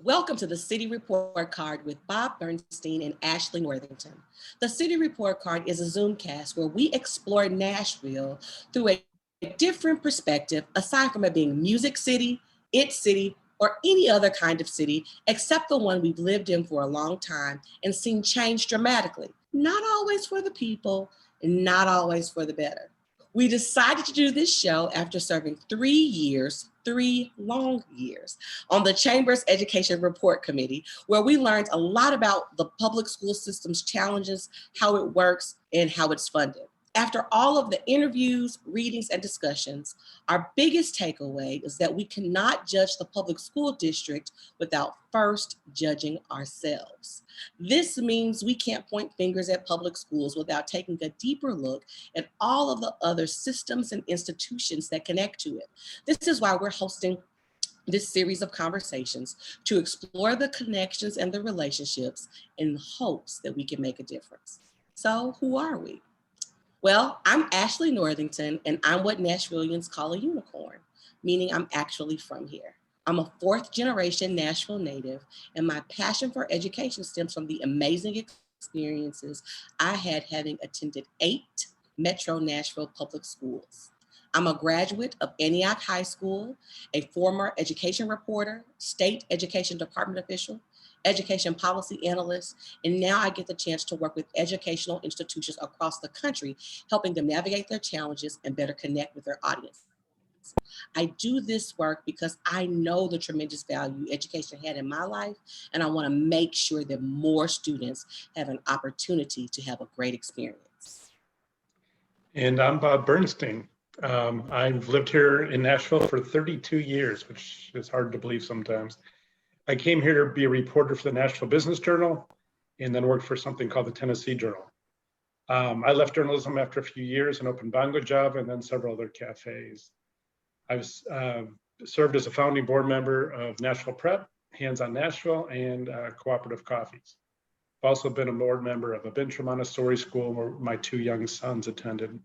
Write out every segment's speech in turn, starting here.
Welcome to the City Report Card with Bob Bernstein and Ashley Northington. The City Report Card is a Zoomcast where we explore Nashville through a different perspective, aside from it being Music City, It City, or any other kind of city, except the one we've lived in for a long time and seen change dramatically. Not always for the people, and not always for the better. We decided to do this show after serving 3 years, 3 long years, on the Chamber's Education Report Committee, where we learned a lot about the public school system's challenges, how it works, and how it's funded. After all of the interviews, readings, and discussions, our biggest takeaway is that we cannot judge the public school district without first judging ourselves. This means we can't point fingers at public schools without taking a deeper look at all of the other systems and institutions that connect to it. This is why we're hosting this series of conversations to explore the connections and the relationships in hopes that we can make a difference. So, who are we? Well, I'm Ashley Northington, and I'm what Nashvillians call a unicorn, meaning I'm actually from here. I'm a 4th generation Nashville native, and my passion for education stems from the amazing experiences I had having attended 8 Metro Nashville public schools. I'm a graduate of Antioch High School, a former education reporter, state education department official, education policy analyst, and now I get the chance to work with educational institutions across the country, helping them navigate their challenges and better connect with their audience. I do this work because I know the tremendous value education had in my life, and I want to make sure that more students have an opportunity to have a great experience. And I'm Bob Bernstein. I've lived here in Nashville for 32 years, which is hard to believe sometimes. I came here to be a reporter for the Nashville Business Journal and then worked for something called the Tennessee Journal. I left journalism after a few years and opened Bongo Job and then several other cafes. I've served as a founding board member of Nashville Prep, Hands on Nashville, and Cooperative Coffees. I've also been a board member of a Bentra Montessori school where my 2 young sons attended.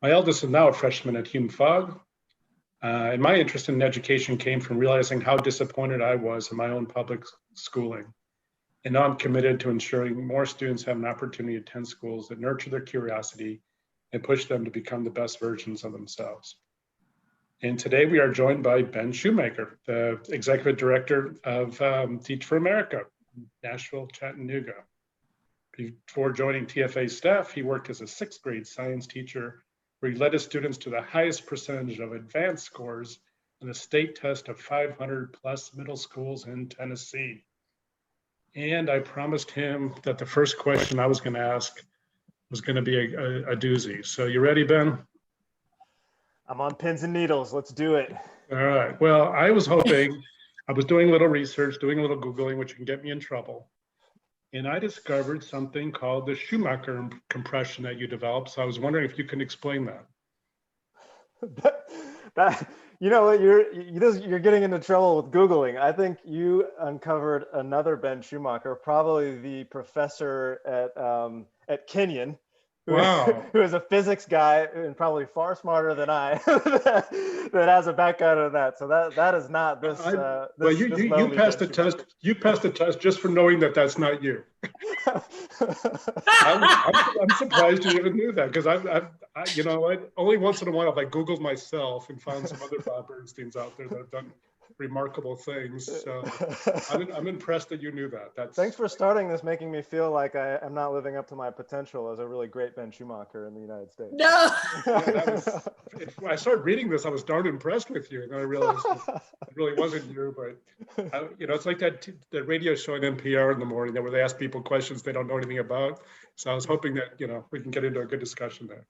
My eldest is now a freshman at Hume Fogg. And my interest in education came from realizing how disappointed I was in my own public schooling. And now I'm committed to ensuring more students have an opportunity to attend schools that nurture their curiosity and push them to become the best versions of themselves. And today we are joined by Ben Schumacher, the executive director of Teach for America, Nashville-Chattanooga. Before joining TFA staff, he worked as a 6th grade science teacher where he led his students to the highest percentage of advanced scores in a state test of 500 plus middle schools in Tennessee. And I promised him that the first question I was going to ask was going to be a doozy. So you ready, Ben? I'm on pins and needles. Let's do it. All right. Well, I was hoping, I was doing a little research, doing a little Googling, which can get me in trouble. And I discovered something called the Schumacher compression that you developed. So I was wondering if you can explain that. You know what, you're getting into trouble with Googling. I think you uncovered another Ben Schumacher, probably the professor at Kenyon, who is a physics guy and probably far smarter than I, that has a background in that. So that is not this. Well, you passed the test. You passed the test just for knowing that that's not you. I'm surprised you even knew that, because I only once in a while I Googled myself and found some other Bob Bernsteins out there that have done remarkable things. So I'm impressed that you knew that. Thanks for starting this, making me feel like I am not living up to my potential as a really great Ben Schumacher in the United States. No. When I started reading this, I was darn impressed with you, and then I realized it really wasn't you. But it's like that radio show on NPR in the morning where they ask people questions they don't know anything about. So I was hoping that we can get into a good discussion there.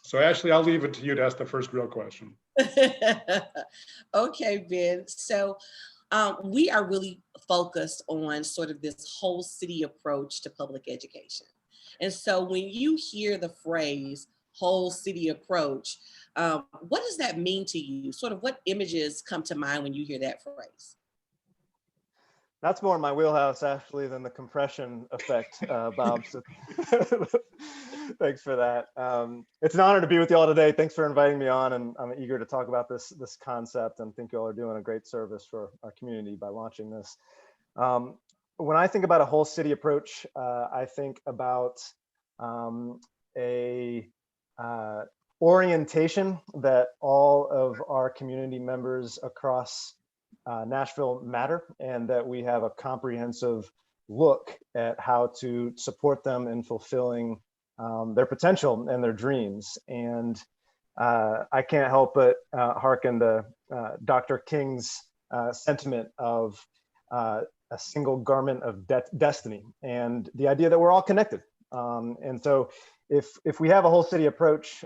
So Ashley, I'll leave it to you to ask the first real question. Okay, Ben. So we are really focused on sort of this whole city approach to public education. And so when you hear the phrase whole city approach, what does that mean to you? Sort of what images come to mind when you hear that phrase? That's more in my wheelhouse, actually, than the compression effect, Bob. So thanks for that. It's an honor to be with you all today. Thanks for inviting me on, and I'm eager to talk about this concept, and think you all are doing a great service for our community by launching this. When I think about a whole city approach, I think about a orientation that all of our community members across Nashville matter, and that we have a comprehensive look at how to support them in fulfilling their potential and their dreams. And I can't help but hearken to Dr. King's sentiment of a single garment of destiny, and the idea that we're all connected. And so if we have a whole city approach,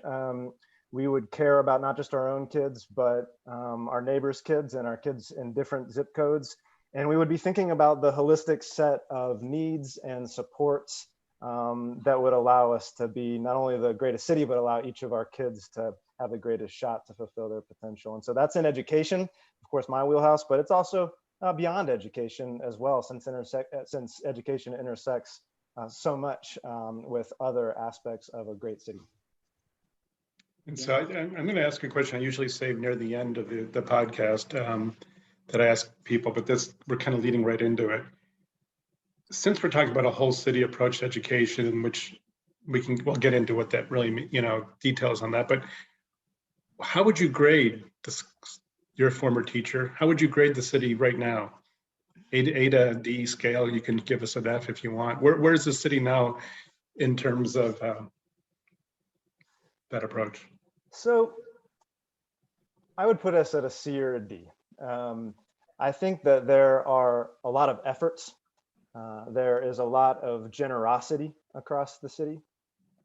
we would care about not just our own kids, but our neighbors' kids and our kids in different zip codes. And we would be thinking about the holistic set of needs and supports that would allow us to be not only the greatest city, but allow each of our kids to have the greatest shot to fulfill their potential. And so that's in education, of course, my wheelhouse, but it's also beyond education as well, since education intersects so much with other aspects of a great city. And so I'm going to ask a question I usually save near the end of the podcast that I ask people, but we're kind of leading right into it. Since we're talking about a whole city approach to education, which we'll get into what that really, details on that, but how would you grade this? You're a former teacher. How would you grade the city right now? A to D scale, you can give us an F if you want. Where's the city now in terms of that approach? So I would put us at a C or a D. I think that there are a lot of efforts. There is a lot of generosity across the city.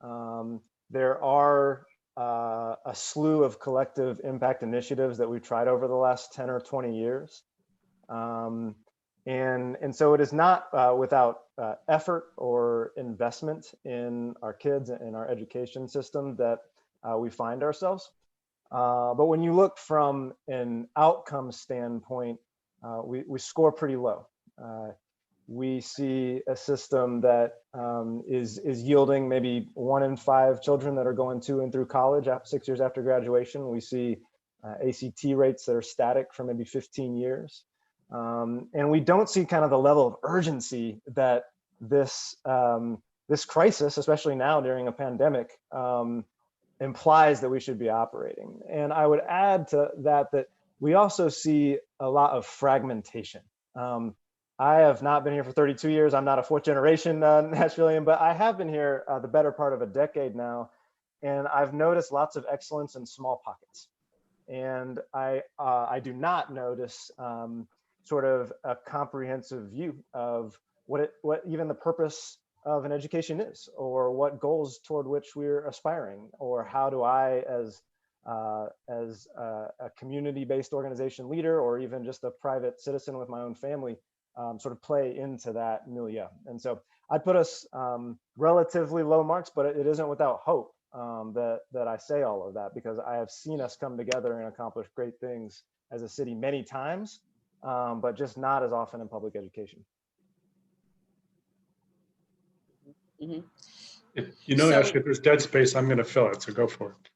There are a slew of collective impact initiatives that we've tried over the last 10 or 20 years. And so it is not without effort or investment in our kids and our education system that we find ourselves. But when you look from an outcome standpoint, we score pretty low. We see a system that is yielding maybe 1 in 5 children that are going to and through college 6 years after graduation. We see ACT rates that are static for maybe 15 years. And we don't see kind of the level of urgency that this crisis, especially now during a pandemic, implies that we should be operating. And I would add to that we also see a lot of fragmentation. I have not been here for 32 years. I'm not a 4th generation Nashvilleian, but I have been here the better part of a decade now. And I've noticed lots of excellence in small pockets. And I do not notice sort of a comprehensive view of what even the purpose of an education is, or what goals toward which we're aspiring, or how do I, as a community-based organization leader, or even just a private citizen with my own family, sort of play into that milieu. And so I'd put us relatively low marks, but it isn't without hope that I say all of that, because I have seen us come together and accomplish great things as a city many times, but just not as often in public education. Mm-hmm. Ashley, if there's dead space, I'm going to fill it. So go for it.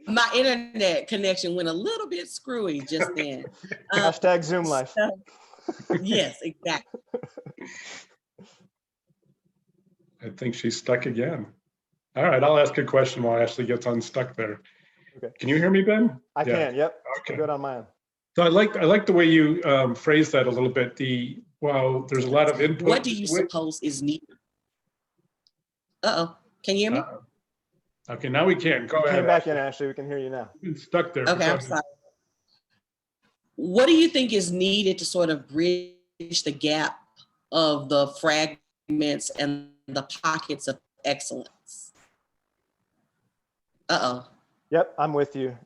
My internet connection went a little bit screwy just then. Hashtag Zoom life. Yes, exactly. I think she's stuck again. All right, I'll ask a question while Ashley gets unstuck there. Okay. Can you hear me, Ben? I can. Yep. Okay. Good on mine. So I like the way you phrased that a little bit. There's a lot of input. What do you suppose is needed? Can you hear me? Okay, now we can. Go ahead. Came back in, Ashley. We can hear you now. You've been stuck there. Okay, I'm sorry. What do you think is needed to sort of bridge the gap of the fragments and the pockets of excellence? Yep, I'm with you.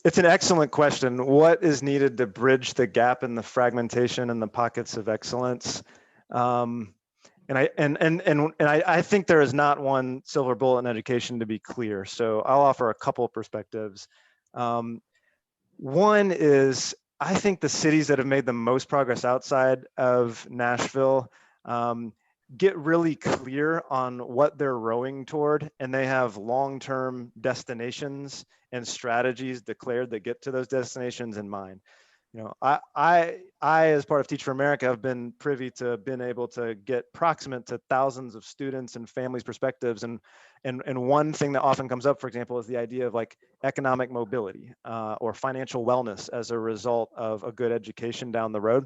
It's an excellent question. What is needed to bridge the gap in the fragmentation and the pockets of excellence? And I think there is not one silver bullet in education, to be clear. So I'll offer a couple of perspectives. One is I think the cities that have made the most progress outside of Nashville get really clear on what they're rowing toward, and they have long-term destinations and strategies declared that get to those destinations in mind. You know, as part of Teach for America, have been privy to been able to get proximate to thousands of students and families' perspectives. And one thing that often comes up, for example, is the idea of like economic mobility or financial wellness as a result of a good education down the road.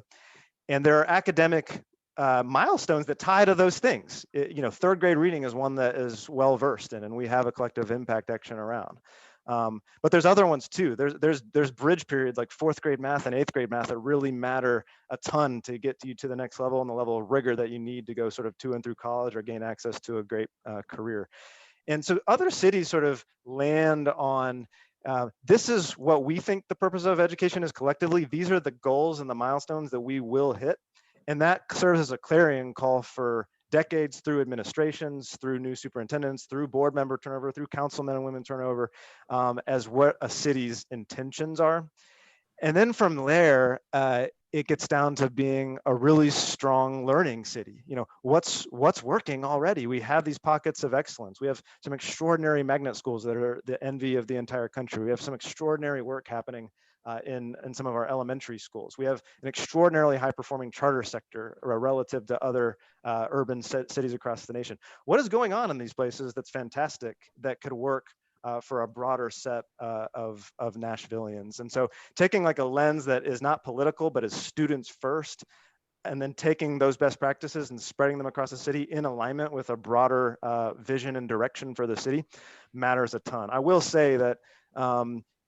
And there are academic milestones that tie to those things. You know, third grade reading is one that is well versed in, and we have a collective impact action around. But there's other ones too. There's bridge periods like fourth grade math and eighth grade math that really matter a ton to get you to the next level and the level of rigor that you need to go sort of to and through college or gain access to a great career. And so other cities sort of land on this is what we think the purpose of education is collectively. These are the goals and the milestones that we will hit. And that serves as a clarion call for decades through administrations, through new superintendents, through board member turnover, through councilmen and women turnover, as what a city's intentions are. And then from there, it gets down to being a really strong learning city. You know, what's working already? We have these pockets of excellence. We have some extraordinary magnet schools that are the envy of the entire country. We have some extraordinary work happening in some of our elementary schools. We have an extraordinarily high-performing charter sector relative to other urban cities across the nation. What is going on in these places that's fantastic that could work for a broader set of Nashvillians? And so taking like a lens that is not political, but is students first, and then taking those best practices and spreading them across the city in alignment with a broader vision and direction for the city matters a ton. I will say that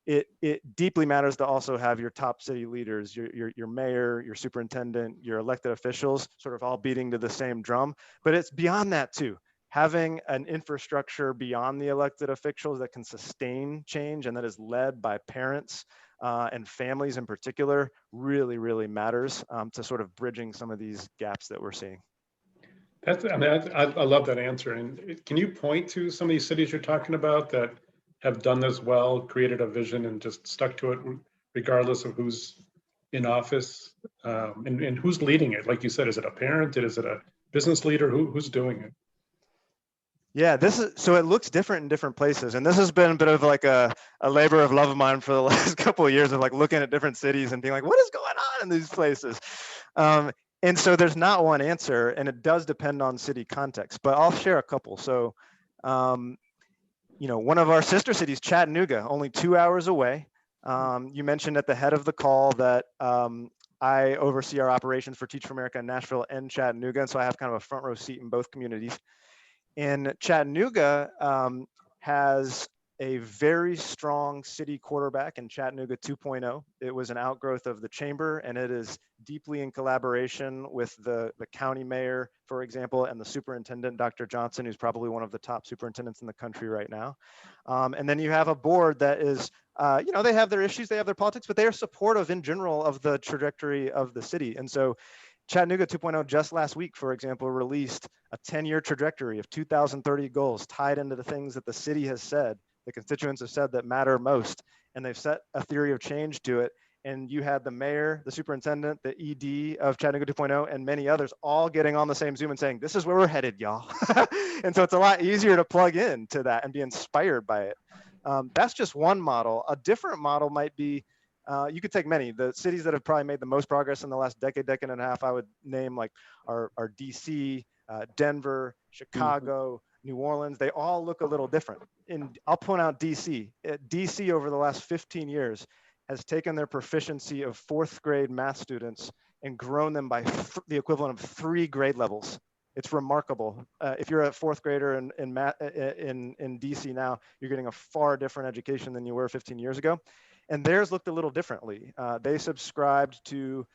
it deeply matters to also have your top city leaders, your mayor, your superintendent, your elected officials sort of all beating to the same drum. But it's beyond that too. Having an infrastructure beyond the elected officials that can sustain change and that is led by parents and families in particular really, really matters to sort of bridging some of these gaps that we're seeing. I love that answer. And can you point to some of these cities you're talking about that have done this well, created a vision and just stuck to it regardless of who's in office and who's leading it? Like you said, is it a parent? Is it a business leader? Who's doing it? Yeah, so it looks different in different places. And this has been a bit of like a labor of love of mine for the last couple of years of like looking at different cities and being like, what is going on in these places? And so there's not one answer, and it does depend on city context, but I'll share a couple. So, you know, one of our sister cities, Chattanooga, only 2 hours away. You mentioned at the head of the call that I oversee our operations for Teach for America in Nashville and Chattanooga. And so I have kind of a front row seat in both communities. And Chattanooga has a very strong city quarterback in Chattanooga 2.0. It was an outgrowth of the chamber, and it is deeply in collaboration with the county mayor, for example, and the superintendent, Dr. Johnson, who's probably one of the top superintendents in the country right now. And then you have a board that is, you know, they have their issues, they have their politics, but they are supportive in general of the trajectory of the city. And so Chattanooga 2.0 just last week, for example, released a 10-year trajectory of 2030 goals tied into the things that the city has said, the constituents have said that matter most, and they've set a theory of change to it. And you had the mayor, the superintendent, the ED of Chattanooga 2.0, and many others all getting on the same Zoom and saying, this is where we're headed, y'all. And so it's a lot easier to plug in to that and be inspired by it. That's just one model. A different model might be, you could take many. The cities that have probably made the most progress in the last decade and a half, I would name like our DC, Denver, Chicago, New Orleans. They all look a little different. And I'll point out DC. DC over the last 15 years has taken their proficiency of fourth grade math students and grown them by the equivalent of 3 grade levels. It's remarkable. If you're a fourth grader in DC now, you're getting a far different education than you were 15 years ago. And theirs looked a little differently. They subscribed to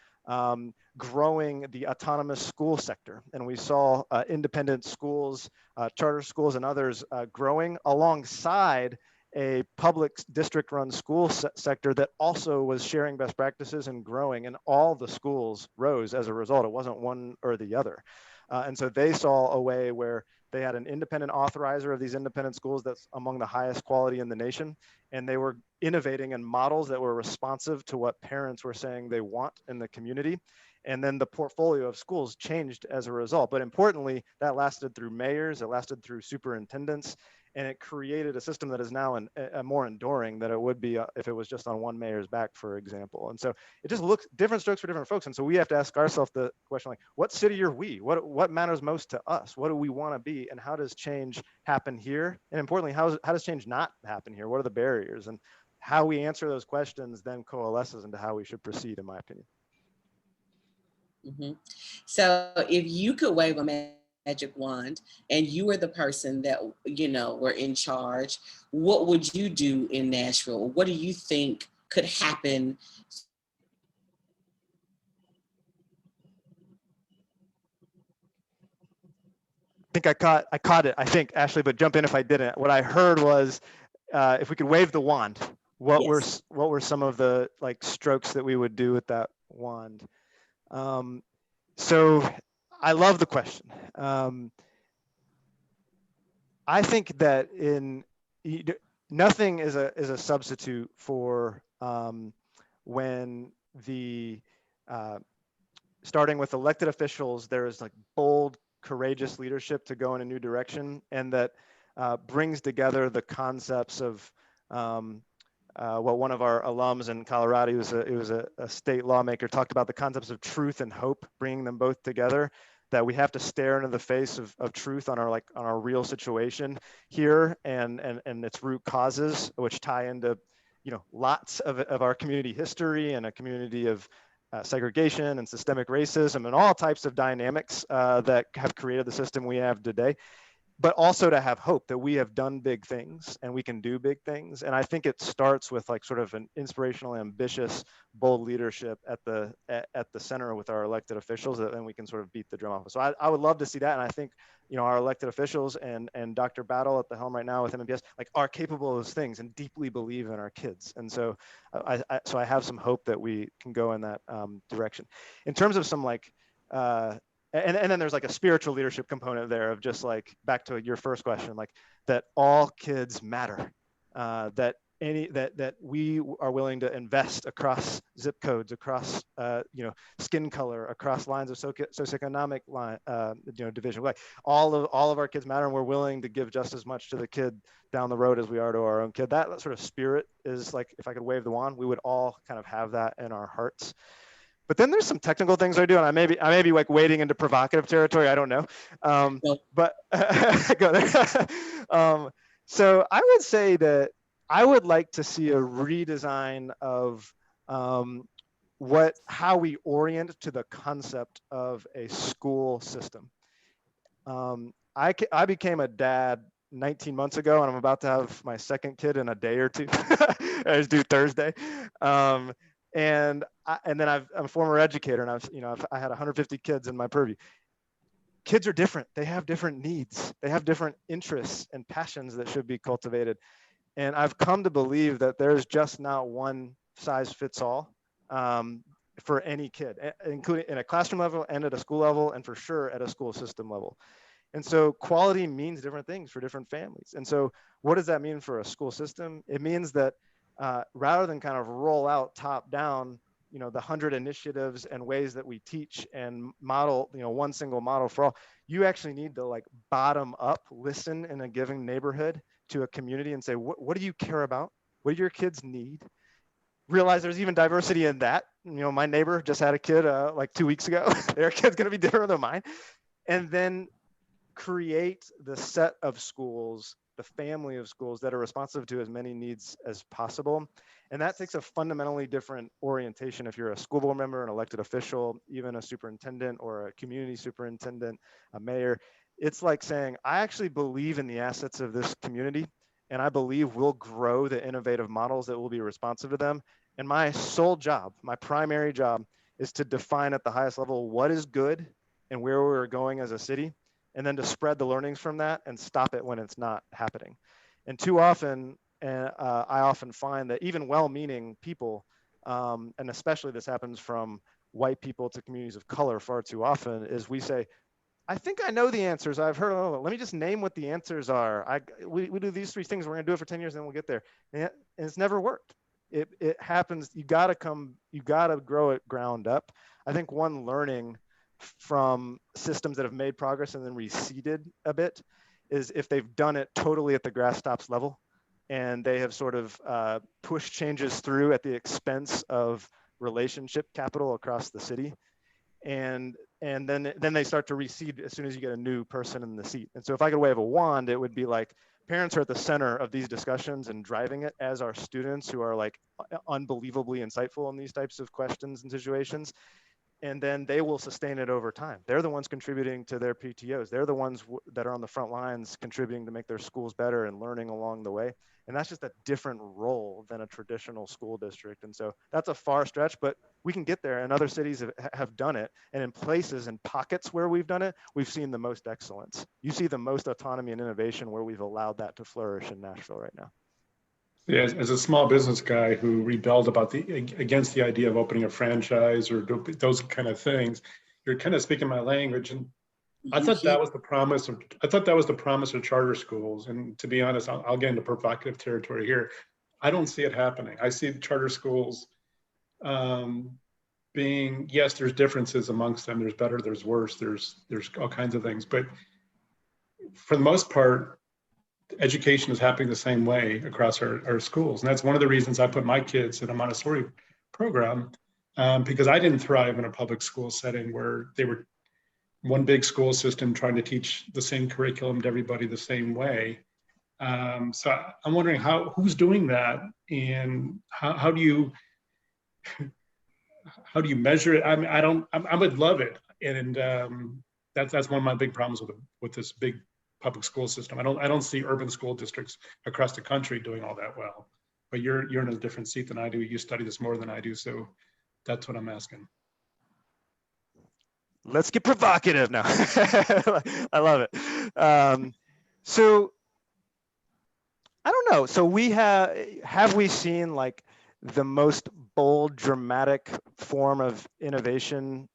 growing the autonomous school sector. And we saw independent schools, charter schools and others growing alongside a public district-run school sector that also was sharing best practices and growing, and all the schools rose as a result. It wasn't one or the other. And so they saw a way where They had an independent authorizer of these independent schools that's among the highest quality in the nation. And they were innovating in models that were responsive to what parents were saying they want in the community. And then the portfolio of schools changed as a result. But importantly, that lasted through mayors, it lasted through superintendents, and it created a system that is now a more enduring than it would be if it was just on one mayor's back, for example. And so it just looks different strokes for different folks. And so we have to ask ourselves the question, like, what city are we? What matters most to us? What do we want to be? And how does change happen here? And importantly, how does change not happen here? What are the barriers? And how we answer those questions then coalesces into how we should proceed, in my opinion. Mm-hmm. So if you could wave a magic wand and you were the person that, were in charge, what would you do in Nashville? What do you think could happen? I think I caught it, I think, Ashley, but jump in if I didn't. What I heard was, if we could wave the wand, what were some of the like strokes that we would do with that wand? So I love the question. I think that nothing is a substitute for when starting with elected officials, there is like bold, courageous leadership to go in a new direction, and that brings together the concepts of what one of our alums in Colorado, he was a state lawmaker, talked about the concepts of truth and hope, bringing them both together. That we have to stare into the face of truth on our real situation here and its root causes, which tie into lots of our community history and a community of segregation and systemic racism and all types of dynamics that have created the system we have today. But also to have hope that we have done big things and we can do big things. And I think it starts with like sort of an inspirational, ambitious, bold leadership at the center with our elected officials, that then we can sort of beat the drum off. So I would love to see that. And I think, our elected officials and Dr. Battle at the helm right now with MMPS, like, are capable of those things and deeply believe in our kids. And so I have some hope that we can go in that direction. In terms of some like, and then there's like a spiritual leadership component there of just like, back to your first question, like that all kids matter, that we are willing to invest across zip codes, across skin color, across lines of socioeconomic line, division. Like all of our kids matter, and we're willing to give just as much to the kid down the road as we are to our own kid. That sort of spirit is like, if I could wave the wand, we would all kind of have that in our hearts. But then there's some technical things I do, and I may be like wading into provocative territory. I don't know, but go there. So I would say that I would like to see a redesign of how we orient to the concept of a school system. I became a dad 19 months ago, and I'm about to have my second kid in a day or two. It's due Thursday. And then I'm a former educator, and I had 150 kids in my purview. Kids are different. They have different needs. They have different interests and passions that should be cultivated. And I've come to believe that there's just not one size fits all for any kid, including in a classroom level and at a school level, and for sure at a school system level. And so quality means different things for different families. And so what does that mean for a school system? It means that rather than kind of roll out top down, the 100 initiatives and ways that we teach and model, one single model for all, you actually need to like bottom up, listen in a given neighborhood to a community and say, what do you care about? What do your kids need? Realize there's even diversity in that. My neighbor just had a kid like 2 weeks ago. Their kid's gonna be different than mine. And then create the set of schools, the family of schools that are responsive to as many needs as possible. And that takes a fundamentally different orientation if you're a school board member, an elected official, even a superintendent or a community superintendent, a mayor. It's like saying, I actually believe in the assets of this community, and I believe we'll grow the innovative models that will be responsive to them. And my sole job, my primary job, is to define at the highest level what is good and where we're going as a city, and then to spread the learnings from that and stop it when it's not happening. And too often, I often find that even well-meaning people, and especially this happens from white people to communities of color far too often, is we say, I think I know the answers. I've heard, oh, let me just name what the answers are. We do these 3 things. We're going to do it for 10 years, and then we'll get there. And it's never worked. It happens. You got to grow it ground up. I think one learning from systems that have made progress and then receded a bit is if they've done it totally at the grass tops level, and they have sort of pushed changes through at the expense of relationship capital across the city. And then they start to recede as soon as you get a new person in the seat. And so if I could wave a wand, it would be like, parents are at the center of these discussions and driving it, as are students, who are like unbelievably insightful in these types of questions and situations. And then they will sustain it over time. They're the ones contributing to their PTOs. They're the ones that are on the front lines contributing to make their schools better and learning along the way. And that's just a different role than a traditional school district. And so that's a far stretch, but we can get there, and other cities have done it. And in places and pockets where we've done it, we've seen the most excellence. You see the most autonomy and innovation where we've allowed that to flourish in Nashville right now. Yeah, as a small business guy who rebelled against the idea of opening a franchise or those kind of things, you're kind of speaking my language. And I thought that was the promise of charter schools. And to be honest, I'll get into provocative territory here. I don't see it happening. I see charter schools being, yes, there's differences amongst them. There's better, there's worse, there's all kinds of things. But for the most part, education is happening the same way across our schools. And that's one of the reasons I put my kids in a Montessori program, because I didn't thrive in a public school setting where they were one big school system trying to teach the same curriculum to everybody the same way. So I'm wondering who's doing that, and how do you measure it? I would love it. And that's one of my big problems with this big public school system. I don't see urban school districts across the country doing all that well. But you're in a different seat than I do. You study this more than I do, so that's what I'm asking. Let's get provocative now. I love it. So I don't know. So we have we seen like the most bold, dramatic form of innovation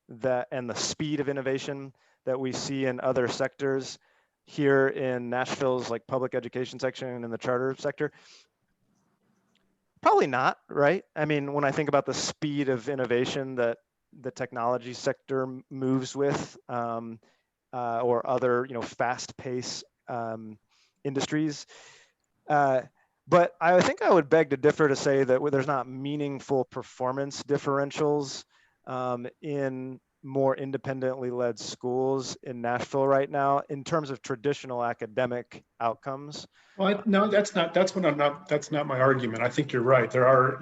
and the speed of innovation that we see in other sectors here in Nashville's like public education section and in the charter sector? Probably not, right? I mean, when I think about the speed of innovation that the technology sector moves with, or other, fast-paced industries. But I think I would beg to differ to say that there's not meaningful performance differentials in more independently led schools in Nashville right now in terms of traditional academic outcomes. Well, no, that's not my argument. I think you're right.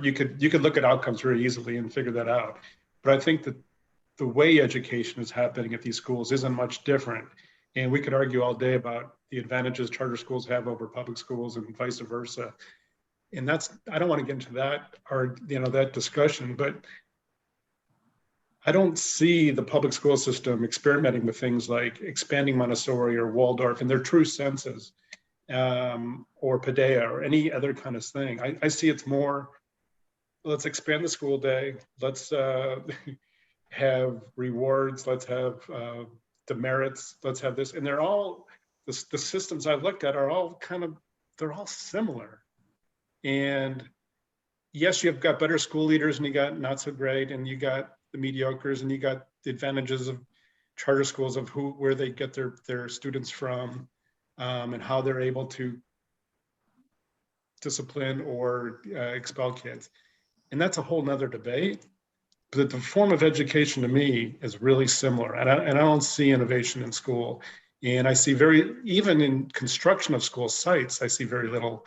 You could look at outcomes very easily and figure that out. But I think that the way education is happening at these schools isn't much different. And we could argue all day about the advantages charter schools have over public schools and vice versa. And I don't want to get into that that discussion, but I don't see the public school system experimenting with things like expanding Montessori or Waldorf in their true senses, or Padea or any other kind of thing. I see it's more, let's expand the school day. Let's have rewards. Let's have demerits. Let's have this. And they're all, the systems I've looked at are all they're all similar. And yes, you've got better school leaders and you got not so great, and you got the mediocres, and you got the advantages of charter schools of where they get their students from, and how they're able to discipline or expel kids. And that's a whole nother debate. But the form of education to me is really similar. And I don't see innovation in school. And I see even in construction of school sites, I see very little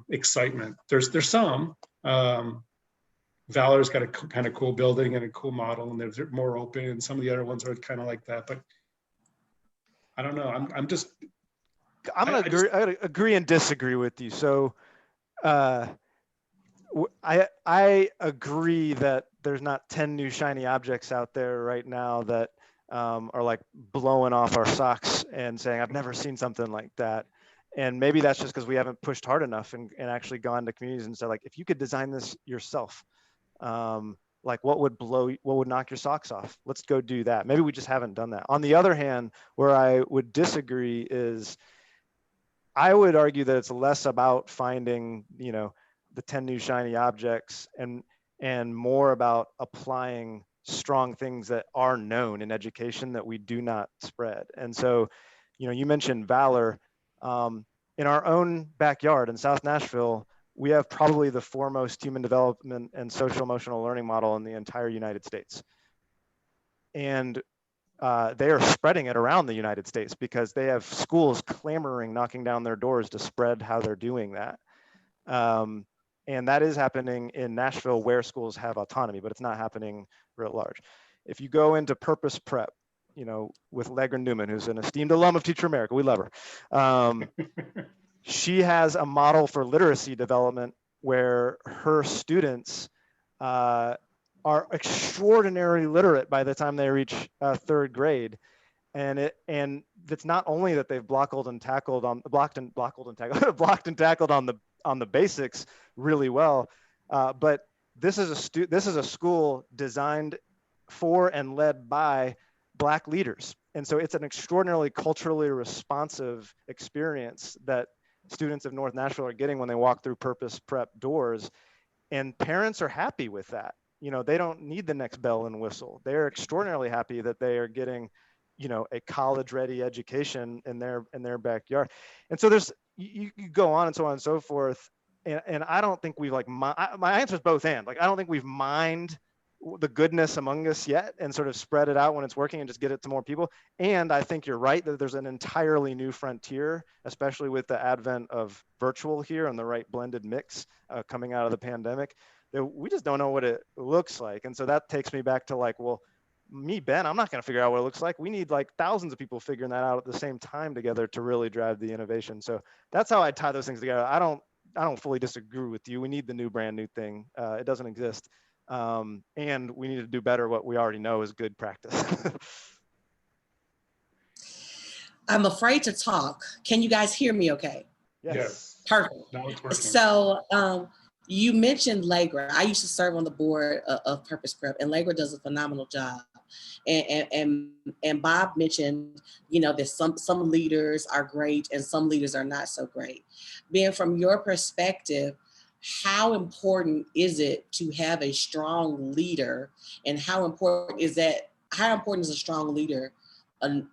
excitement. There's some. Valor's got a kind of cool building and a cool model, and they're more open, and some of the other ones are kind of like that. But I don't know. I'm gonna agree and disagree with you. So I agree that there's not 10 new shiny objects out there right now that are like blowing off our socks and saying, I've never seen something like that. And maybe that's just because we haven't pushed hard enough and actually gone to communities and said, like, if you could design this yourself, Like what would knock your socks off? Let's go do that. Maybe we just haven't done that. On the other hand, where I would disagree is I would argue that it's less about finding, the 10 new shiny objects and more about applying strong things that are known in education that we do not spread. And so, you mentioned valor. In our own backyard in South Nashville, we have probably the foremost human development and social emotional learning model in the entire United States. And they are spreading it around the United States because they have schools clamoring, knocking down their doors to spread how they're doing that. And that is happening in Nashville where schools have autonomy, but it's not happening writ large. If you go into Purpose Prep, with Legra Newman, who's an esteemed alum of Teach for America, we love her. She has a model for literacy development where her students are extraordinarily literate by the time they reach third grade. And it's not only that they've blocked and tackled on the basics really well, but this is a school designed for and led by Black leaders. And so it's an extraordinarily culturally responsive experience that students of North Nashville are getting when they walk through Purpose Prep doors. And parents are happy with that. They don't need the next bell and whistle. They're extraordinarily happy that they are getting, a college-ready education in their backyard. And so you go on and so on and so forth. And I don't think we've my answer is both and. I don't think we've mined the goodness among us yet and sort of spread it out when it's working and just get it to more people. And I think you're right that there's an entirely new frontier, especially with the advent of virtual here and the right blended mix coming out of the pandemic, that we just don't know what it looks like. And so that takes me back to Ben, I'm not going to figure out what it looks like. We need thousands of people figuring that out at the same time together to really drive the innovation. So that's how I tie those things together. I don't fully disagree with you. We need the new brand new thing. It doesn't exist. And we need to do better what we already know is good practice. I'm afraid to talk. Can you guys hear me okay? Yes. Perfect. Now it's working. So you mentioned Legra. I used to serve on the board of Purpose Prep, and Legra does a phenomenal job. And Bob mentioned, that some leaders are great and some leaders are not so great. Being from your perspective, how important is it to have a strong leader, and how important is a strong leader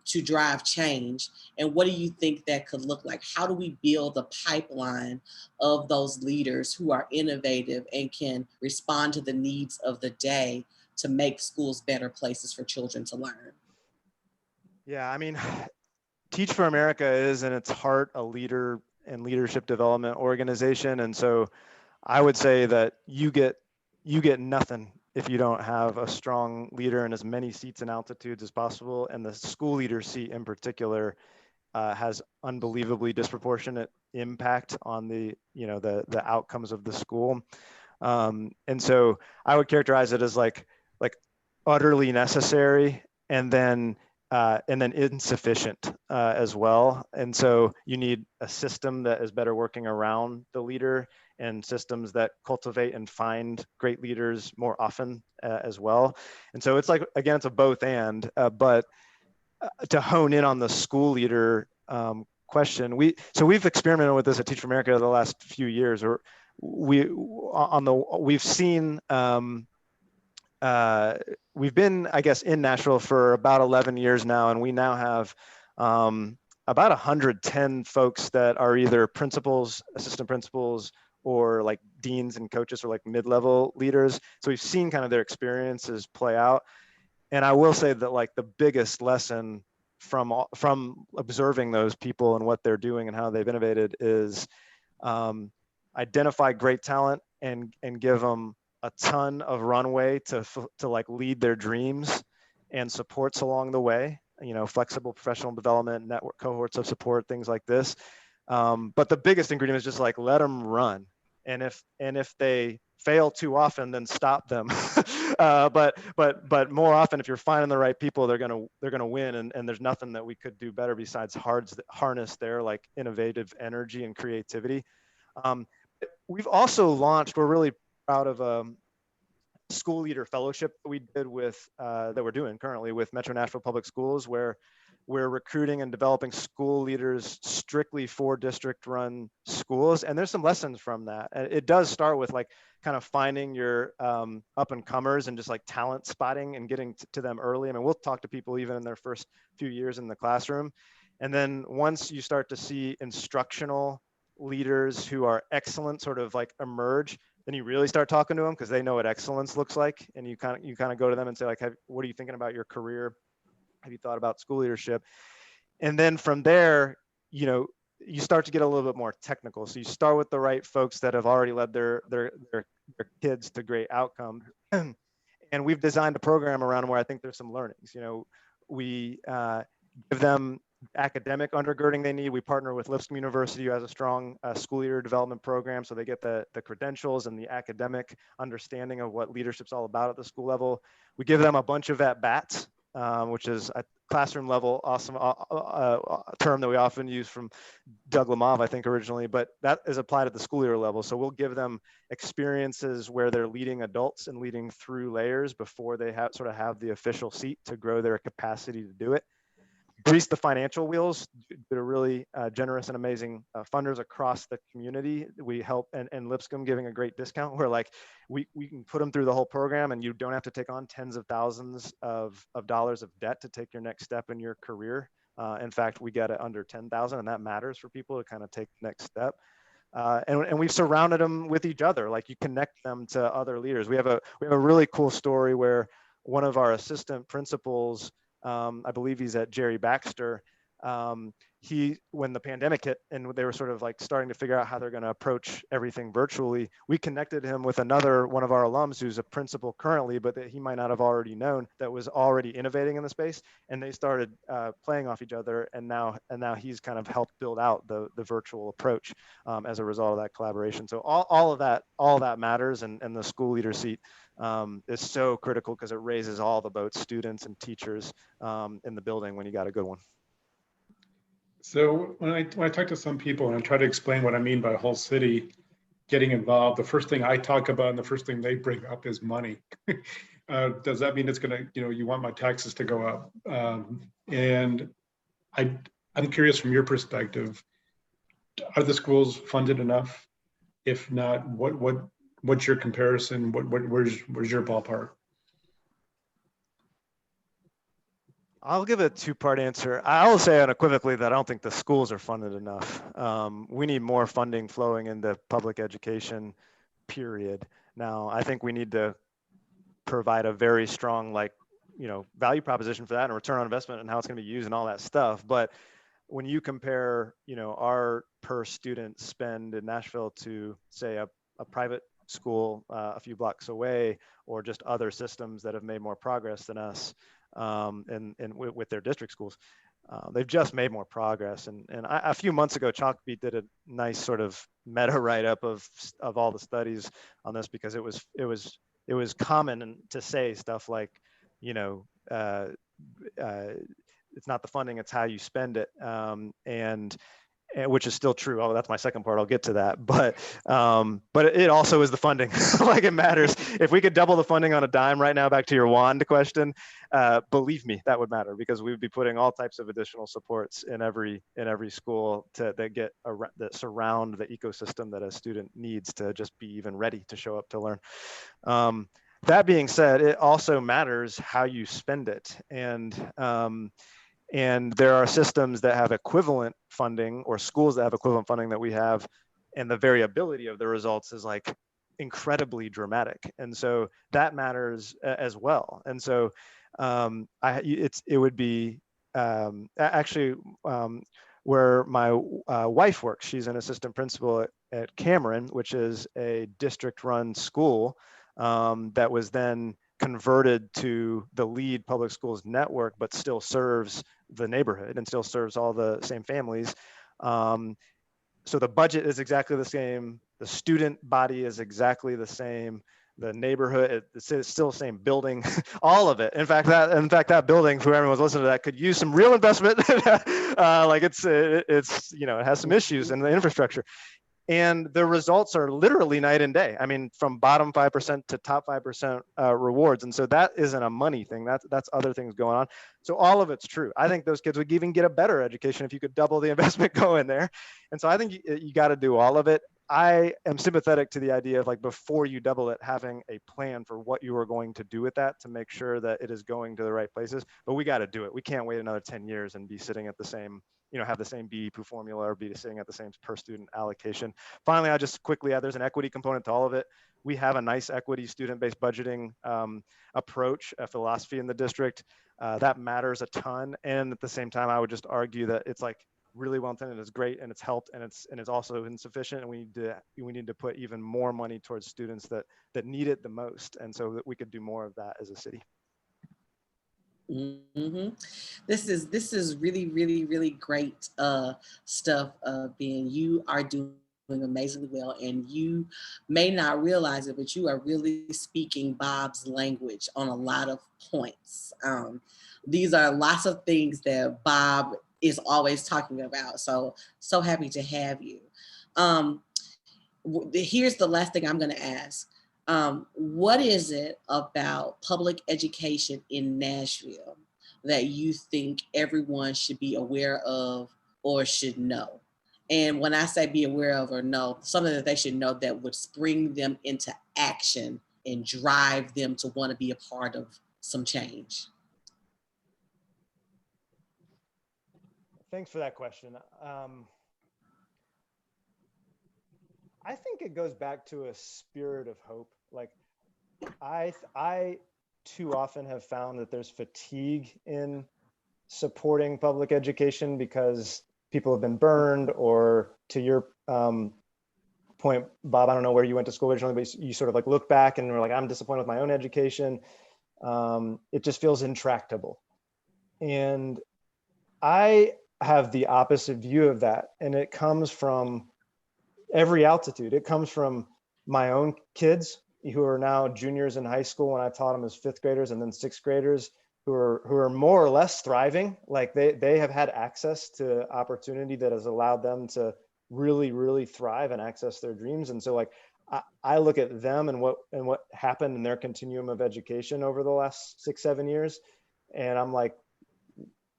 to drive change, and what do you think that could look like? How do we build a pipeline of those leaders who are innovative and can respond to the needs of the day to make schools better places for children to learn? Yeah, Teach for America is in its heart a leader and leadership development organization. And so I would say that you get nothing if you don't have a strong leader in as many seats and altitudes as possible. And the school leader seat in particular has unbelievably disproportionate impact on the outcomes of the school. And so I would characterize it as like utterly necessary and then insufficient as well. And so you need a system that is better working around the leader and systems that cultivate and find great leaders more often as well. And so it's again, it's a both and, but to hone in on the school leader question, we've experimented with this at Teach for America the last few years, or we've seen, we've been, I guess, in Nashville for about 11 years now, and we now have about 110 folks that are either principals, assistant principals, or deans and coaches, or mid-level leaders. So we've seen kind of their experiences play out. And I will say that the biggest lesson from observing those people and what they're doing and how they've innovated is identify great talent and give them a ton of runway to lead their dreams and supports along the way, flexible professional development, network cohorts of support, things like this. But the biggest ingredient is just let them run. And if they fail too often, then stop them. But more often, if you're finding the right people, they're gonna win. And there's nothing that we could do better besides harness their innovative energy and creativity. We've also launched. We're really proud of school leader fellowship that we did with, that we're doing currently with Metro Nashville Public Schools, where we're recruiting and developing school leaders strictly for district-run schools. And there's some lessons from that. And it does start with like kind of finding your up-and-comers and just like talent spotting and getting to them early. I mean, we'll talk to people even in their first few years in the classroom. And then once you start to see instructional leaders who are excellent sort of like emerge, then you really start talking to them because they know what excellence looks like. And you kind of go to them and say like, what are you thinking about your career? Have you thought about school leadership? And then from there, you start to get a little bit more technical. So you start with the right folks that have already led their kids to great outcomes. And we've designed a program around where I think there's some learnings. We give them academic undergirding they need. We partner with Lipscomb University, who has a strong school leader development program, so they get the credentials and the academic understanding of what leadership's all about at the school level. We give them a bunch of at-bats, which is a classroom level awesome term that we often use from Doug Lamov, I think originally, but that is applied at the school leader level. So we'll give them experiences where they're leading adults and leading through layers before they have the official seat to grow their capacity to do it. Grease the financial wheels. They're really generous and amazing funders across the community. We help, and Lipscomb giving a great discount where like we can put them through the whole program and you don't have to take on tens of thousands of dollars of debt to take your next step in your career. In fact, we get it under 10,000, and that matters for people to kind of take the next step. And we've surrounded them with each other. Like you connect them to other leaders. We have a really cool story where one of our assistant principals, I believe he's at Jerry Baxter. When the pandemic hit and they were sort of like starting to figure out how they're going to approach everything virtually, we connected him with one of our alums who's a principal currently, but that he might not have already known, that was already innovating in the space. And they started playing off each other. And now he's kind of helped build out the virtual approach as a result of that collaboration. So all of that matters. And the school leader seat is so critical because it raises all the boats, students and teachers in the building when you got a good one. So when I talk to some people and I try to explain what I mean by whole city getting involved, the first thing I talk about and the first thing they bring up is money. Does that mean it's going to, you want my taxes to go up? And I'm curious from your perspective, are the schools funded enough? If not, what's your comparison? Where's your ballpark? I'll give a two-part answer. I will say unequivocally that I don't think the schools are funded enough. We need more funding flowing into public education, period. Now, I think we need to provide a very strong, value proposition for that and return on investment and how it's going to be used and all that stuff. But when you compare, our per student spend in Nashville to, say, a private school a few blocks away, or just other systems that have made more progress than us, and with their district schools, they've just made more progress. And a few months ago, Chalkbeat did a nice sort of meta write-up of all the studies on this, because it was common to say stuff like, it's not the funding, it's how you spend it, and which is still true. Oh, that's my second part. I'll get to that. But it also is the funding. Like, it matters. If we could double the funding on a dime right now, back to your wand question, believe me, that would matter, because we would be putting all types of additional supports in every school that surround the ecosystem that a student needs to just be even ready to show up to learn. That being said, it also matters how you spend it. And there are systems that have equivalent funding, or schools that have equivalent funding that we have, and the variability of the results is like incredibly dramatic. And so that matters as well. And so it would be actually where my wife works. She's an assistant principal at Cameron, which is a district-run school that was then converted to the lead public schools network, but still serves the neighborhood and still serves all the same families. So the budget is exactly the same. The student body is exactly the same. The neighborhood, it's still the same building, all of it. In fact, that building, for everyone who's listening to that, could use some real investment. It has some issues in the infrastructure. And the results are literally night and day. I mean, from bottom 5% to top 5% rewards. And so that isn't a money thing. That's other things going on. So all of it's true. I think those kids would even get a better education if you could double the investment going there. And so I think you got to do all of it. I am sympathetic to the idea of, like, before you double it, having a plan for what you are going to do with that to make sure that it is going to the right places. But we got to do it. We can't wait another 10 years and be sitting at the same, have the same BEP formula or be sitting at the same per student allocation. Finally, I just quickly add, there's an equity component to all of it. We have a nice equity student-based budgeting approach, a philosophy in the district that matters a ton. And at the same time, I would just argue that it's like really well intended, it's great, and it's helped, and it's also insufficient. And we need to put even more money towards students that need it the most, and so that we could do more of that as a city. Mm-hmm. This is really, really, really great stuff. Ben, you are doing amazingly well, and you may not realize it, but you are really speaking Bob's language on a lot of points. These are lots of things that Bob is always talking about. So happy to have you. Here's the last thing I'm going to ask. What is it about public education in Nashville that you think everyone should be aware of or should know? And when I say be aware of or know, something that they should know that would spring them into action and drive them to want to be a part of some change. Thanks for that question. I think it goes back to a spirit of hope. Like, I too often have found that there's fatigue in supporting public education because people have been burned, or to your point, Bob, I don't know where you went to school originally, but you sort of like look back and were like, I'm disappointed with my own education. It just feels intractable. And I have the opposite view of that. And it comes from every altitude. It comes from my own kids who are now juniors in high school when I taught them as fifth graders, and then sixth graders who are more or less thriving. Like they have had access to opportunity that has allowed them to really, really thrive and access their dreams. And so, like, I look at them and what happened in their continuum of education over the last 6-7 years, and I'm like,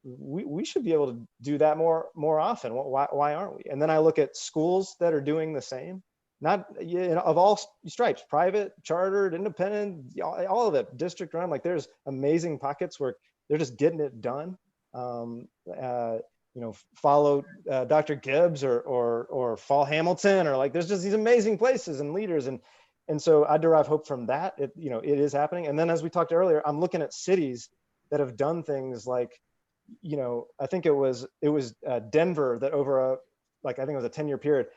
we should be able to do that more often. Why aren't we? And then I look at schools that are doing the same, not, of all stripes, private, chartered, independent, all of it, district run. Like, there's amazing pockets where they're just getting it done. Follow Dr. Gibbs or Fall Hamilton, or like, there's just these amazing places and leaders. And so I derive hope from that. It is happening. And then, as we talked earlier, I'm looking at cities that have done things like, I think it was Denver that over I think it was a 10-year period,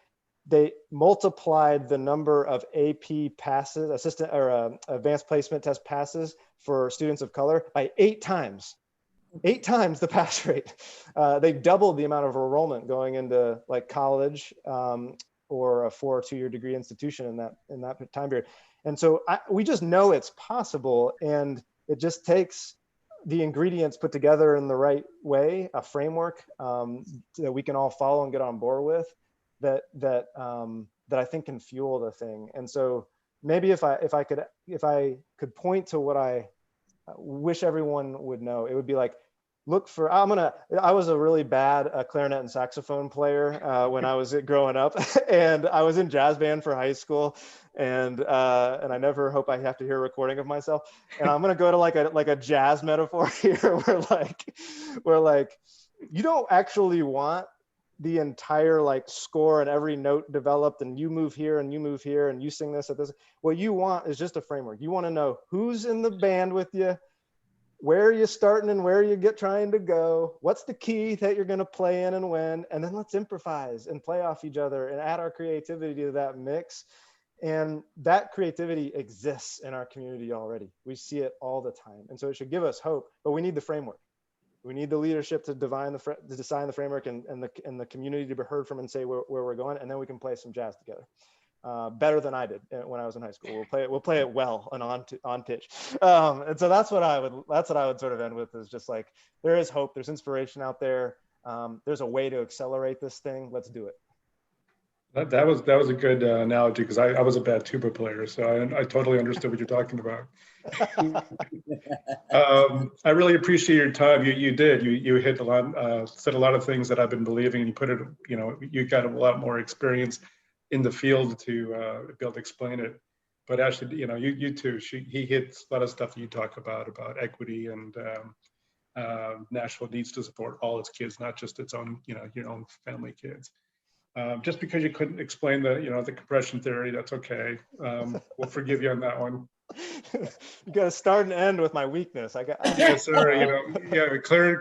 they multiplied the number of AP passes, advanced placement test passes for students of color by 8 times. 8 times the pass rate. They doubled the amount of enrollment going into like college or a 4 or 2-year degree institution in that time period. And so we just know it's possible, and it just takes the ingredients put together in the right way, a framework that we can all follow and get on board with, that I think can fuel the thing. And so maybe if I could point to what I wish everyone would know, it would be like, I was a really bad clarinet and saxophone player when I was growing up, and I was in jazz band for high school, and I never hope I have to hear a recording of myself. And I'm gonna go to like a jazz metaphor here, where you don't actually want the entire like score and every note developed, and you move here and you move here and you sing this at this. What you want is just a framework. You want to know who's in the band with you, where are you starting and where you trying to go, what's the key that you're going to play in and when, and then let's improvise and play off each other and add our creativity to that mix. And that creativity exists in our community already. We see it all the time. And so it should give us hope, but we need the framework. We need the leadership to design the framework and the community to be heard from and say where we're going, and then we can play some jazz together. Better than I did when I was in high school. We'll play it well and on pitch. And so that's what I would sort of end with, is just like, there is hope, there's inspiration out there. There's a way to accelerate this thing. Let's do it. That was a good analogy, because I was a bad tuba player, so I totally understood what you're talking about. I really appreciate your time. You hit a lot, said a lot of things that I've been believing, and you put it, you got a lot more experience in the field to be able to explain it. But Ashley, you too. He hits a lot of stuff that you talk about equity, and Nashville needs to support all its kids, not just its own, your own family kids. Just because you couldn't explain the compression theory, that's okay. We'll forgive you on that one. You got to start and end with my weakness. Yes, sir.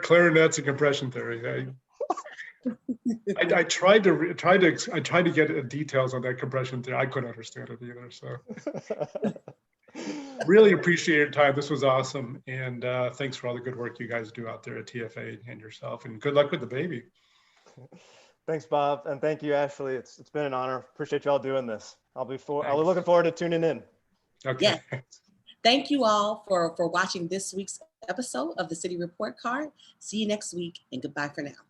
Clarinets and compression theory. I tried to get details on that compression theory. I couldn't understand it either. So really appreciate your time. This was awesome, and thanks for all the good work you guys do out there at TFA and yourself. And good luck with the baby. Thanks, Bob, and thank you, Ashley. It's been an honor. Appreciate y'all doing this. I'll be looking forward to tuning in. Okay. Yeah. Thank you all for watching this week's episode of the City Report Card. See you next week, and goodbye for now.